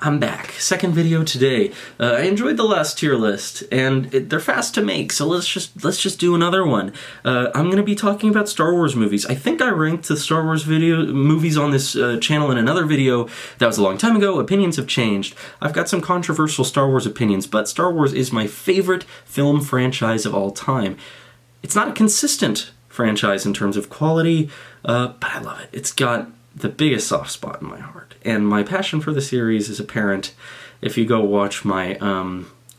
I'm back. Second video today. I enjoyed the last tier list, and they're fast to make, so let's just do another one. I'm gonna be talking about Star Wars movies. I think I ranked the Star Wars movies on this channel in another video. That was a long time ago. Opinions have changed. I've got some controversial Star Wars opinions, but Star Wars is my favorite film franchise of all time. It's not a consistent franchise in terms of quality, but I love it. It's got the biggest soft spot in my heart, and my passion for the series is apparent if you go watch my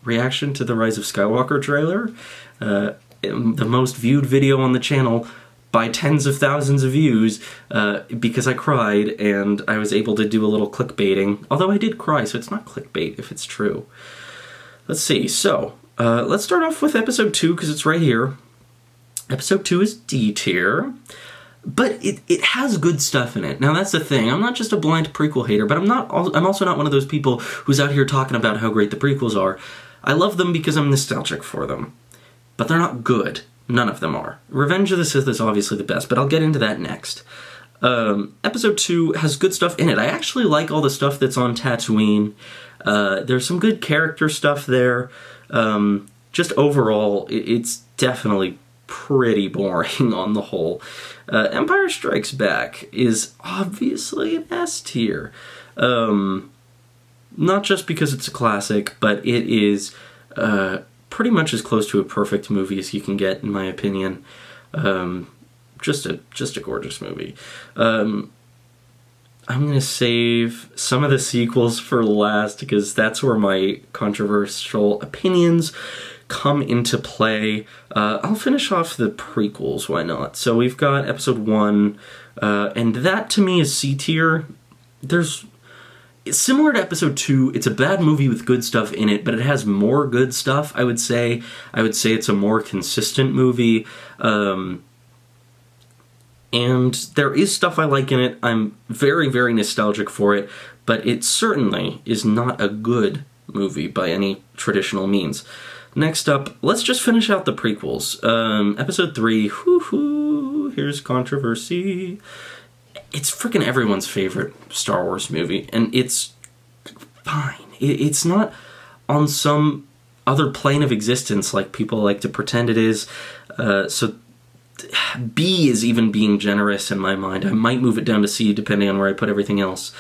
reaction to the Rise of Skywalker trailer, the most viewed video on the channel by tens of thousands of views, because I cried and I was able to do a little clickbaiting, although I did cry, so it's not clickbait if it's true. Let's see, so let's start off with episode 2 because it's right here. Episode 2 is D tier. But it has good stuff in it. Now that's the thing. I'm not just a blind prequel hater, but I'm also not one of those people who's out here talking about how great the prequels are. I love them because I'm nostalgic for them. But they're not good. None of them are. Revenge of the Sith is obviously the best, but I'll get into that next. Episode 2 has good stuff in it. I actually like all the stuff that's on Tatooine. There's some good character stuff there. Just overall, it's definitely pretty boring on the whole. Empire Strikes Back is obviously an S tier. Not just because it's a classic, but it is pretty much as close to a perfect movie as you can get, in my opinion. Just a gorgeous movie. I'm gonna save some of the sequels for last because that's where my controversial opinions come into play. I'll finish off the prequels, why not? So we've got episode 1, and that to me is C tier. It's similar to episode 2, it's a bad movie with good stuff in it, but it has more good stuff, I would say. I would say it's a more consistent movie, and there is stuff I like in it. I'm very, very nostalgic for it, but it certainly is not a good movie by any traditional means. Next up, let's just finish out the prequels. Episode 3, here's controversy. It's freaking everyone's favorite Star Wars movie, and it's fine. It's not on some other plane of existence like people like to pretend it is. So B is even being generous in my mind. I might move it down to C depending on where I put everything else.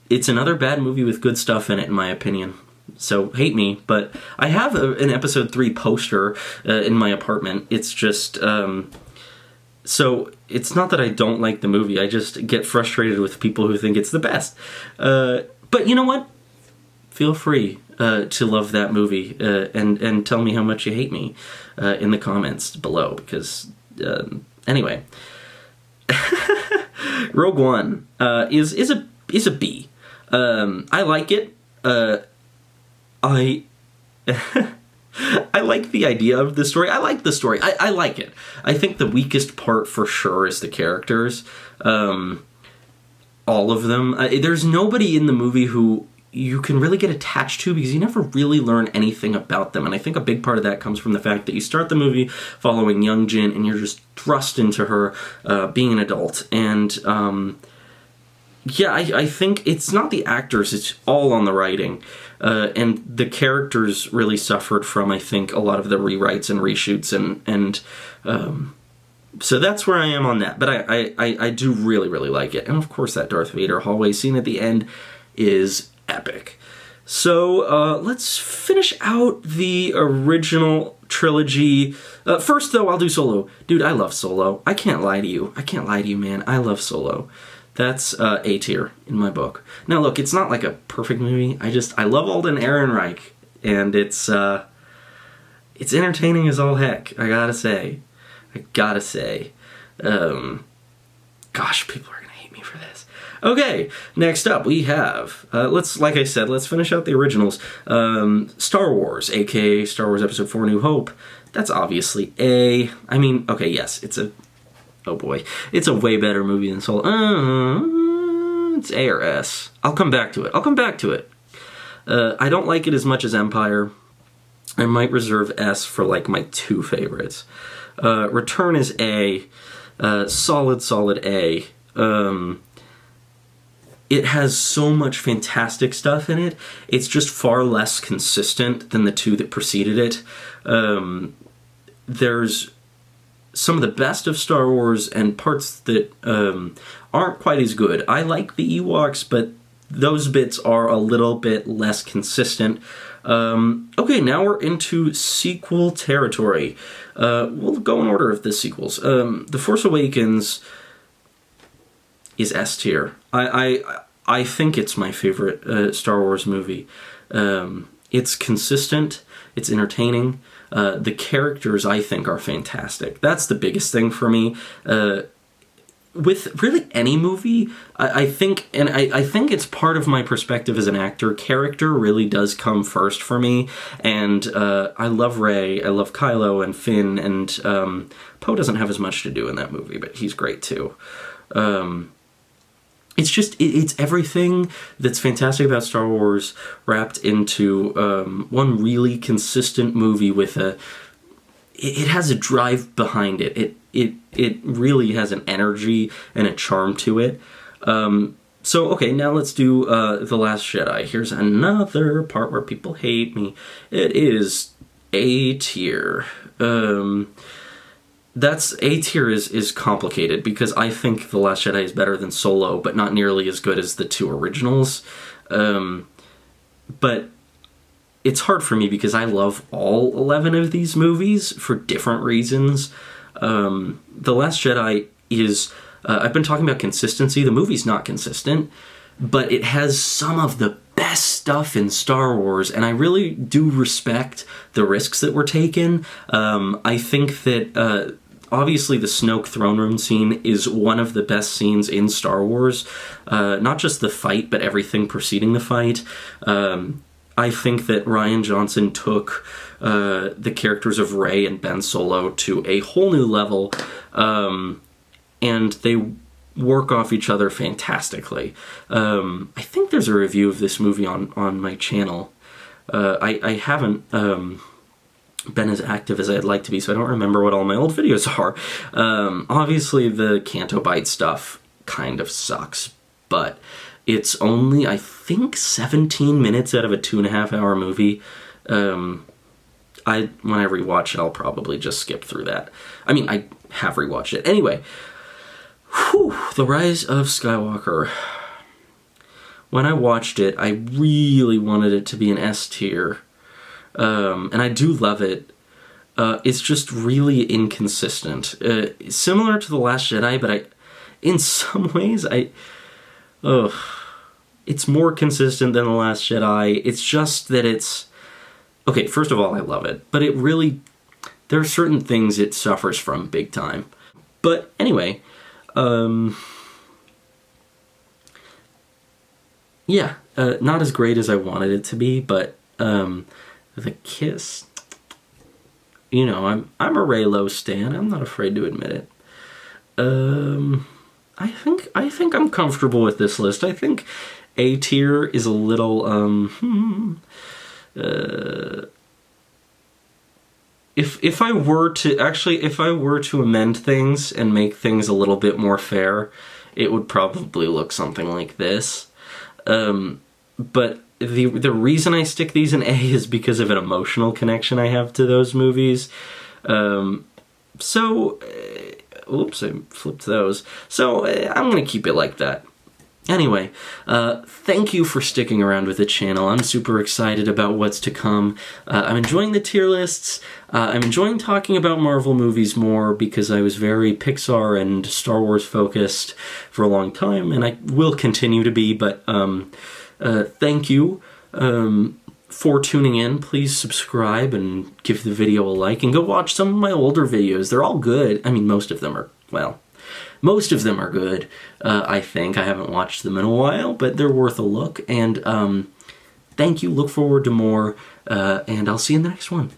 It's another bad movie with good stuff in it, in my opinion. So hate me, but I have an episode 3 poster in my apartment. It's just, so it's not that I don't like the movie, I just get frustrated with people who think it's the best. But you know what? Feel free to love that movie and tell me how much you hate me in the comments below, because, anyway. Rogue One is a B. I like it. I like the idea of the story. I like the story. I like it. I think the weakest part for sure is the characters. All of them. There's nobody in the movie who you can really get attached to because you never really learn anything about them. And I think a big part of that comes from the fact that you start the movie following young Jyn and you're just thrust into her being an adult. And yeah, I think it's not the actors, it's all on the writing. And the characters really suffered from, I think, a lot of the rewrites and reshoots, and so that's where I am on that. But I do really, really like it. And of course that Darth Vader hallway scene at the end is epic. So let's finish out the original trilogy. First, though, I'll do Solo. Dude, I love Solo. I can't lie to you. I can't lie to you, man. I love Solo. That's A tier in my book. Now look, it's not like a perfect movie. I love Alden Ehrenreich, and it's entertaining as all heck, I gotta say. Gosh, people are gonna hate me for this. Okay, next up we have, like I said, let's finish out the originals. Star Wars, aka Star Wars Episode 4 New Hope. That's obviously A. I mean, okay, yes, oh boy, it's a way better movie than Solo. It's A or S. I'll come back to it. I don't like it as much as Empire. I might reserve S for like my 2 favorites. Return is A. Solid A. it has so much fantastic stuff in it. It's just far less consistent than the two that preceded it. There's some of the best of Star Wars and parts that aren't quite as good. I like the Ewoks, but those bits are a little bit less consistent. Okay, now we're into sequel territory. We'll go in order of the sequels. The Force Awakens is S tier. I think it's my favorite Star Wars movie. It's consistent. It's entertaining. The characters, I think, are fantastic. That's the biggest thing for me. With really any movie, I think it's part of my perspective as an actor. Character really does come first for me, and I love Rey, I love Kylo and Finn, and Poe doesn't have as much to do in that movie, but he's great too. It's just, it's everything that's fantastic about Star Wars wrapped into one really consistent movie with it has a drive behind it. It really has an energy and a charm to it. So, okay, now let's do The Last Jedi. Here's another part where people hate me. It is A tier. That's A tier is complicated because I think The Last Jedi is better than Solo, but not nearly as good as the two originals. But it's hard for me because I love all 11 of these movies for different reasons. The Last Jedi is... I've been talking about consistency. The movie's not consistent, but it has some of the best stuff in Star Wars, and I really do respect the risks that were taken. I think that... obviously, the Snoke throne room scene is one of the best scenes in Star Wars. Not just the fight, but everything preceding the fight. I think that Rian Johnson took the characters of Rey and Ben Solo to a whole new level, and they work off each other fantastically. I think there's a review of this movie on my channel. I haven't... been as active as I'd like to be, so I don't remember what all my old videos are. Obviously, the Canto Bight stuff kind of sucks, but it's only, I think, 17 minutes out of a 2.5 hour movie. When I rewatch it, I'll probably just skip through that. I mean, I have rewatched it. Anyway, The Rise of Skywalker. When I watched it, I really wanted it to be an S tier. And I do love it. It's just really inconsistent. Similar to The Last Jedi, but in some ways, it's more consistent than The Last Jedi. It's just that it's... Okay, first of all, I love it. But it really... There are certain things it suffers from big time. But anyway, yeah, not as great as I wanted it to be, but... The kiss, you know, I'm a Reylo stan. I'm not afraid to admit it. I think I'm comfortable with this list. I think A tier is a little if I were to amend things and make things a little bit more fair, it would probably look something like this. But the reason I stick these in A is because of an emotional connection I have to those movies. Oops, I flipped those. So I'm going to keep it like that. Anyway, thank you for sticking around with the channel. I'm super excited about what's to come. I'm enjoying the tier lists. I'm enjoying talking about Marvel movies more because I was very Pixar and Star Wars focused for a long time, and I will continue to be, but... thank you for tuning in. Please subscribe and give the video a like, and go watch some of my older videos. They're all good. I mean, most of them are good, I think. I haven't watched them in a while, but they're worth a look. And thank you. Look forward to more, and I'll see you in the next one.